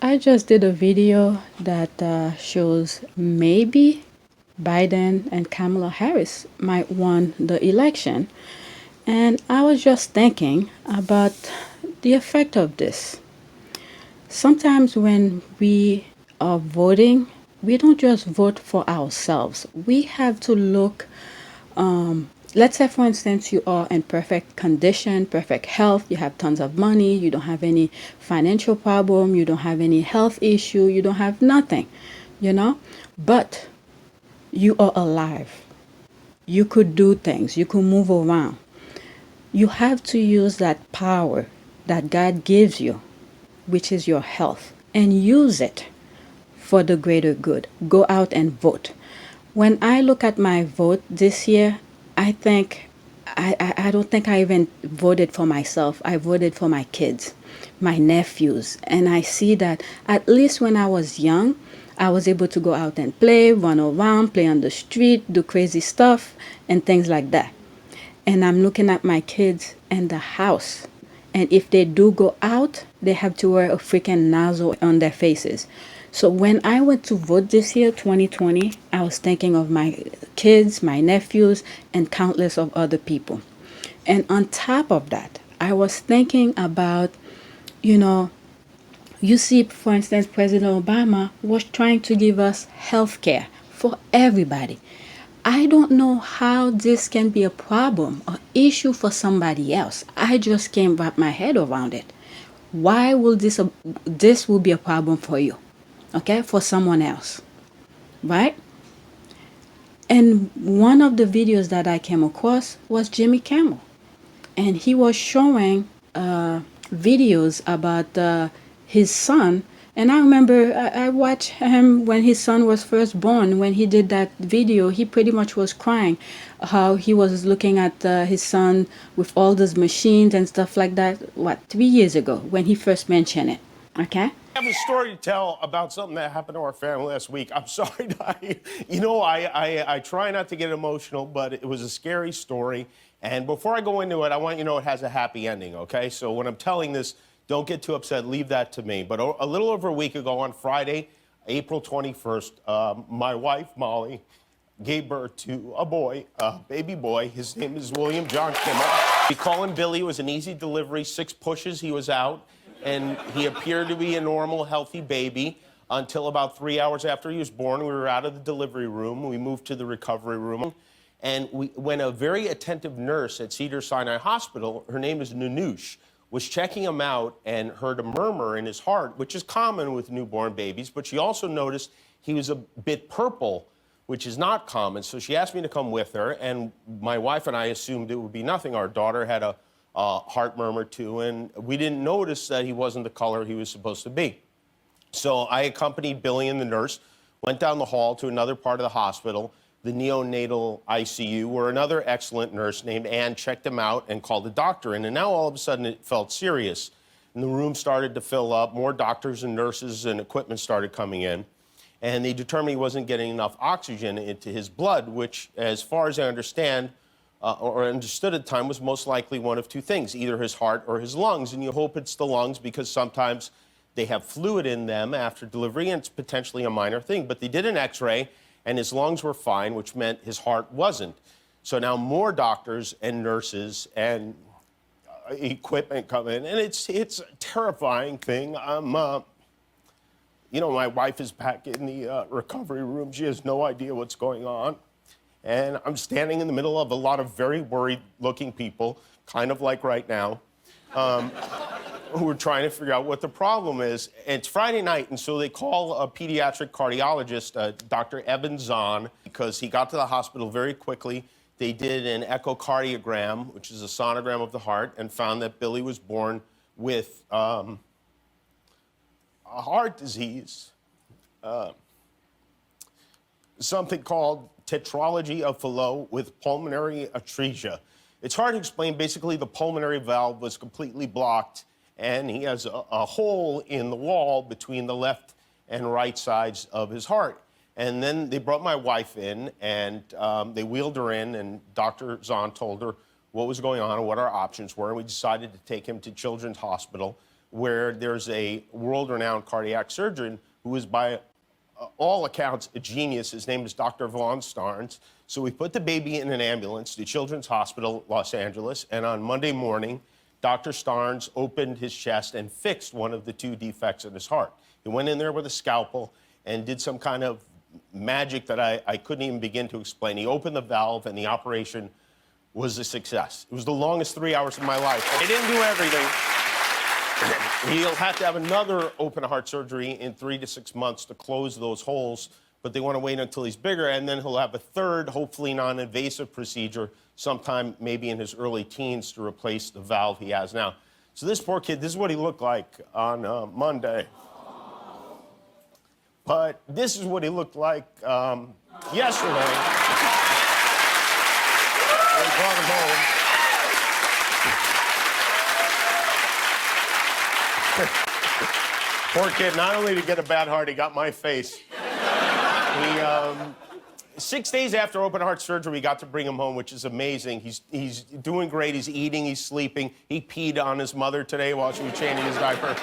I just did a video that shows maybe Biden and Kamala Harris might win the election. And I was just thinking about the effect of this. Sometimes when we are voting, we don't just vote for ourselves. We have to look, let's say, for instance, you are in perfect condition, perfect health, you have tons of money, you don't have any financial problem, you don't have any health issue, you don't have nothing, you know? But you are alive. You could do things, you could move around. You have to use that power that God gives you, which is your health, and use it for the greater good. Go out and vote. When I look at my vote this year, I think I don't think I even voted for myself. I voted for my kids, my nephews. And I see that at least when I was young, I was able to go out and play, run around, play on the street, do crazy stuff, and things like that. And I'm looking at my kids in the house. And if they do go out, they have to wear a freaking nozzle on their faces. So when I went to vote this year, 2020, I was thinking of my kids, my nephews, and countless of other people. And on top of that, I was thinking about, you know, you see, for instance, President Obama was trying to give us health care for everybody. I don't know how this can be a problem or issue for somebody else. I just can't wrap my head around it. Why will this will be a problem for you? Okay, for someone else, right? And one of the videos that I came across was Jimmy Kimmel, and he was showing videos about his son. And I remember I watched him when his son was first born. When he did that video, he pretty much was crying, how he was looking at his son with all those machines and stuff like that. What, 3 years ago when he first mentioned it? Okay. I have a story to tell about something that happened to our family last week. I'm sorry, I try not to get emotional, but it was a scary story. And before I go into it, I want you to know it has a happy ending, okay? So when I'm telling this, don't get too upset. Leave that to me. But a little over a week ago on Friday, April 21st, my wife, Molly, gave birth to a boy, a baby boy. His name is William John Kimmel. We call him Billy. It was an easy delivery, 6 pushes, he was out. And he appeared to be a normal, healthy baby until about 3 hours after he was born. We were out of the delivery room. We moved to the recovery room. And when a very attentive nurse at Cedars-Sinai Hospital, her name is Nanush, was checking him out and heard a murmur in his heart, which is common with newborn babies, but she also noticed he was a bit purple, which is not common. So she asked me to come with her, and my wife and I assumed it would be nothing. Our daughter had a heart murmur too, and we didn't notice that he wasn't the color he was supposed to be. So I accompanied Billy and the nurse, went down the hall to another part of the hospital, the neonatal ICU, where another excellent nurse named Ann checked him out and called the doctor in. And now all of a sudden it felt serious. And the room started to fill up. More doctors and nurses and equipment started coming in. And they determined he wasn't getting enough oxygen into his blood, which, as far as I understand, or understood at the time, was most likely one of two things, either his heart or his lungs. And you hope it's the lungs because sometimes they have fluid in them after delivery, and it's potentially a minor thing. But they did an x-ray, and his lungs were fine, which meant his heart wasn't. So now more doctors and nurses and equipment come in, and it's a terrifying thing. My wife is back in the recovery room. She has no idea what's going on. And I'm standing in the middle of a lot of very worried-looking people, kind of like right now, who are trying to figure out what the problem is. And it's Friday night, and so they call a pediatric cardiologist, Dr. Evan Zahn, because he got to the hospital very quickly. They did an echocardiogram, which is a sonogram of the heart, and found that Billy was born with a heart disease, something called tetralogy of Fallot with pulmonary atresia. It's hard to explain. Basically, the pulmonary valve was completely blocked, and he has a hole in the wall between the left and right sides of his heart. And then they brought my wife in, and they wheeled her in, and Dr. Zahn told her what was going on and what our options were, and we decided to take him to Children's Hospital, where there's a world-renowned cardiac surgeon who is, by all accounts, a genius. His name is Dr. Von Starnes. So we put the baby in an ambulance to Children's Hospital, Los Angeles, and on Monday morning, Dr. Starnes opened his chest and fixed one of the two defects in his heart. He went in there with a scalpel and did some kind of magic that I couldn't even begin to explain. He opened the valve, and the operation was a success. It was the longest 3 hours of my life. They didn't do everything. He'll have to have another open heart surgery in 3 to 6 months to close those holes, but they want to wait until he's bigger, and then he'll have a third, hopefully non-invasive procedure sometime maybe in his early teens to replace the valve he has now. So this poor kid, this is what he looked like on Monday. But this is what he looked like yesterday. We brought him home. Poor kid, not only did he get a bad heart, he got my face. 6 days after open heart surgery, we got to bring him home, which is amazing. He's doing great. He's eating, he's sleeping. He peed on his mother today while she was changing his diaper.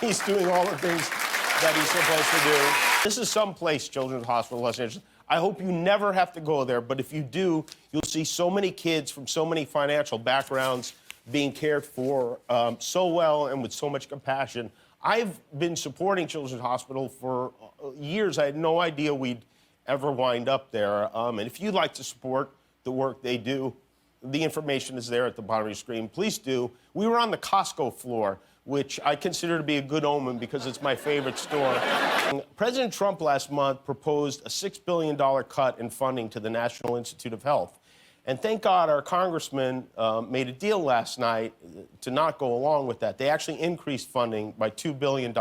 He's doing all the things that he's supposed to do. This is someplace, Children's Hospital, Los Angeles. I hope you never have to go there, but if you do, you'll see so many kids from so many financial backgrounds being cared for so well and with so much compassion. I've been supporting Children's Hospital for years. I had no idea we'd ever wind up there. And if you'd like to support the work they do, the information is there at the bottom of your screen. Please do. We were on the Costco floor, which I consider to be a good omen because it's my favorite store. President Trump last month proposed a $6 billion cut in funding to the National Institute of Health. And thank God our congressman made a deal last night to not go along with that. They actually increased funding by $2 billion,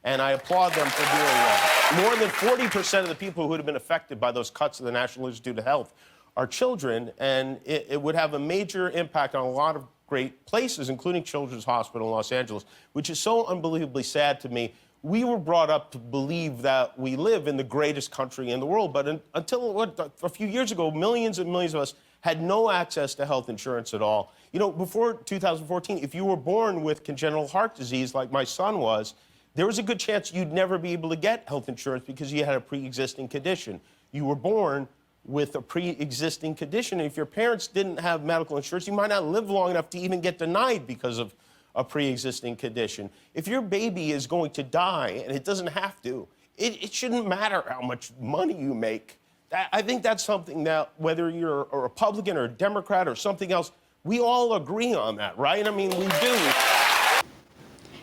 and I applaud them for doing that. More than 40% of the people who would have been affected by those cuts to the National Institute of Health are children, and it would have a major impact on a lot of great places, including Children's Hospital in Los Angeles, which is so unbelievably sad to me. We were brought up to believe that we live in the greatest country in the world, but until a few years ago, millions and millions of us had no access to health insurance at all. You know, before 2014, if you were born with congenital heart disease like my son was, there was a good chance you'd never be able to get health insurance because you had a pre-existing condition. You were born with a pre-existing condition. And if your parents didn't have medical insurance, you might not live long enough to even get denied because of a pre-existing condition. If your baby is going to die, and it doesn't have to, it shouldn't matter how much money you make. I think that's something that, whether you're a Republican or a Democrat or something else, we all agree on that, right? I mean, we do.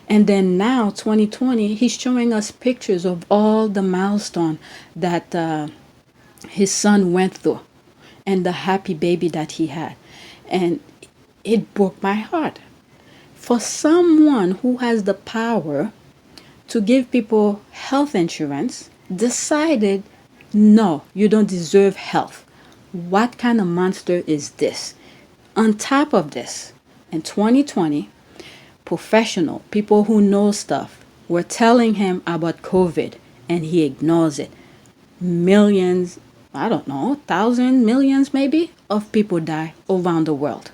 And then now, 2020, he's showing us pictures of all the milestone that his son went through and the happy baby that he had. And it broke my heart. For someone who has the power to give people health insurance, decided, no, you don't deserve health. What kind of monster is this? On top of this, in 2020, professional people who know stuff were telling him about COVID, and he ignores it. Millions, I don't know, thousands, millions maybe, of people die around the world.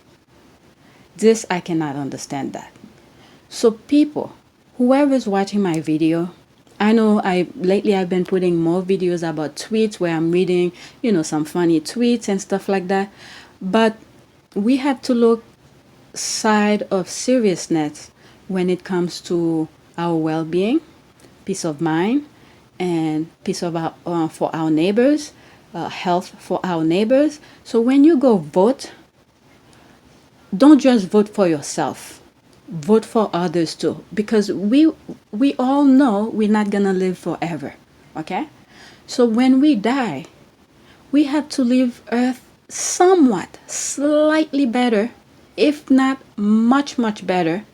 This, I cannot understand that. So people, whoever's watching my video, I know lately I've been putting more videos about tweets where I'm reading, some funny tweets and stuff like that. But we have to look side of seriousness when it comes to our well-being, peace of mind, and peace of for our neighbors, health for our neighbors. So when you go vote, don't just vote for yourself. Vote for others too, because we all know we're not gonna live forever. Okay, so when we die, we have to leave Earth somewhat, slightly better, if not much, much better,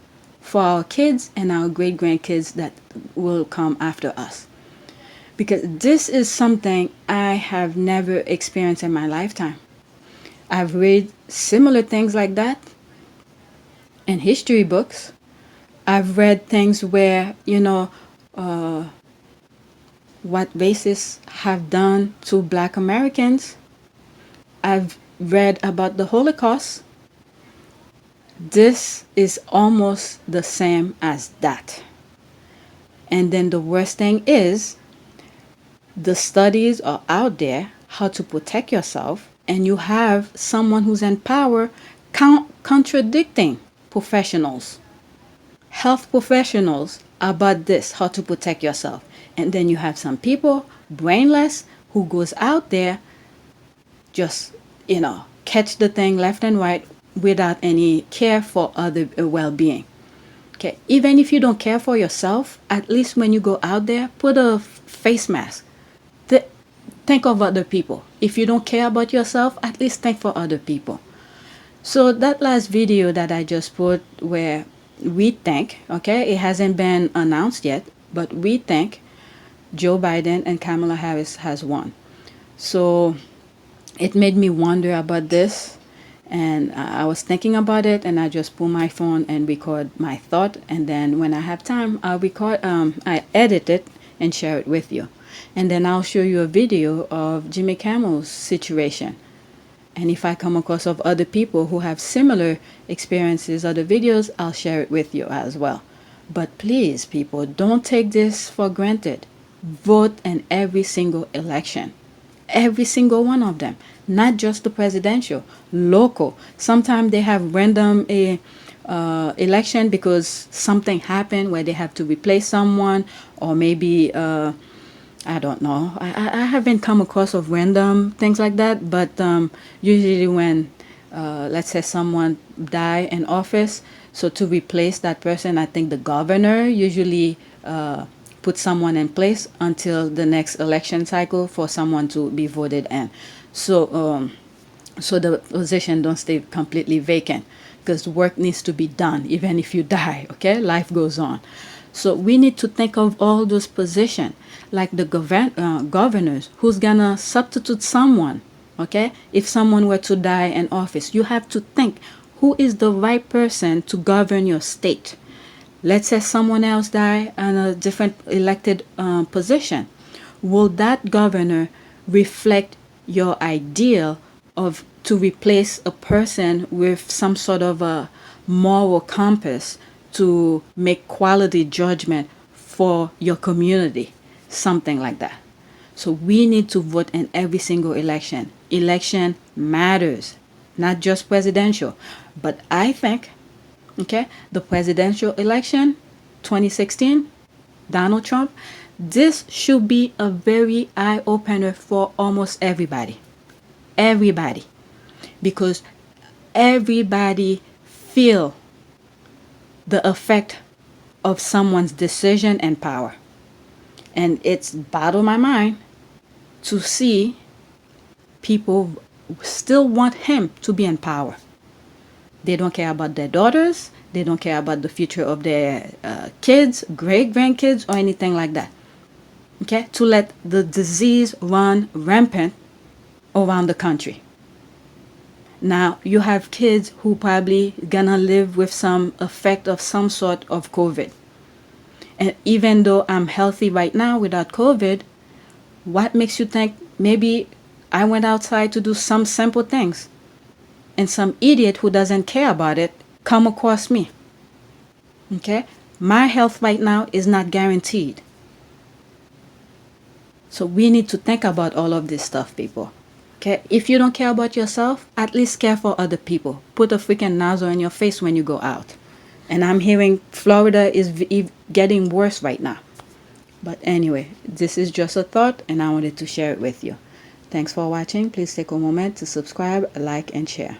for our kids and our great grandkids that will come after us. Because this is something I have never experienced in my lifetime. I've read similar things like that in history books. I've read things where, what racists have done to Black Americans. I've read about the Holocaust. This is almost the same as that. And then the worst thing is, the studies are out there how to protect yourself, and you have someone who's in power contradicting professionals, health professionals, about this, how to protect yourself. And then you have some people, brainless, who goes out there just, catch the thing left and right without any care for other well-being. Okay, even if you don't care for yourself, at least when you go out there, put a face mask. Think of other people. If you don't care about yourself, at least think for other people. So that last video that I just put, where we think, okay, it hasn't been announced yet, but we think Joe Biden and Kamala Harris has won. So it made me wonder about this, and I was thinking about it, and I just pull my phone and record my thought, and then when I have time, I edit it and share it with you. And then I'll show you a video of Jimmy Kimmel's situation. And if I come across of other people who have similar experiences, other videos, I'll share it with you as well. But please, people, don't take this for granted. Vote in every single election. Every single one of them. Not just the presidential, local. Sometimes they have random election because something happened where they have to replace someone, or maybe I don't know. I haven't come across of random things like that, but usually when, let's say, someone die in office, so to replace that person, I think the governor usually put someone in place until the next election cycle for someone to be voted in. So the position don't stay completely vacant, because work needs to be done even if you die. Okay, life goes on. So we need to think of all those positions, like the governors, who's gonna substitute someone. Okay, if someone were to die in office, you have to think who is the right person to govern your state. Let's say someone else die in a different elected position. Will that governor reflect your ideal of to replace a person with some sort of a moral compass to make quality judgment for your community, something like that? So we need to vote in every single election. Election matters, not just presidential. But I think, okay, the presidential election, 2016, Donald Trump, this should be a very eye-opener for almost everybody. Everybody. Because everybody feel the effect of someone's decision and power. And it's bottled my mind to see people still want him to be in power. They don't care about their daughters. They don't care about the future of their kids, great-grandkids, or anything like that. Okay? To let the disease run rampant around the country. Now, you have kids who probably gonna live with some effect of some sort of COVID. And even though I'm healthy right now without COVID, what makes you think maybe I went outside to do some simple things and some idiot who doesn't care about it come across me? Okay? My health right now is not guaranteed. So we need to think about all of this stuff, people. Okay? If you don't care about yourself, at least care for other people. Put a freaking nozzle in your face when you go out. And I'm hearing Florida is getting worse right now. But anyway, this is just a thought, and I wanted to share it with you. Thanks for watching. Please take a moment to subscribe, like, and share.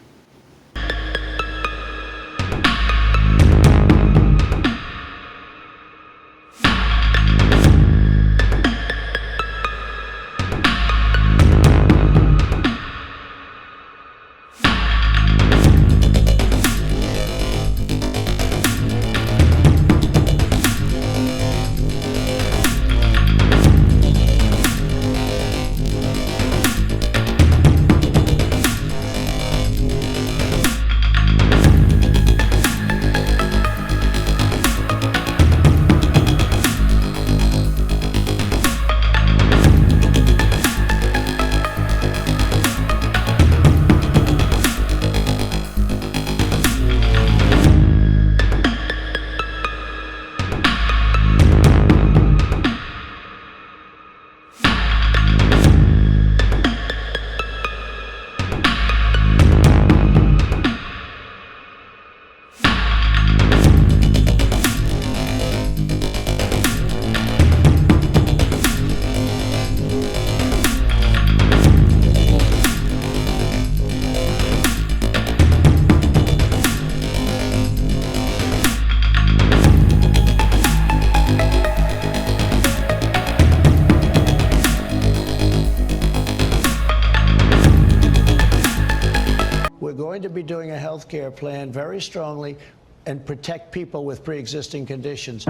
health care plan very strongly and protect people with pre-existing conditions.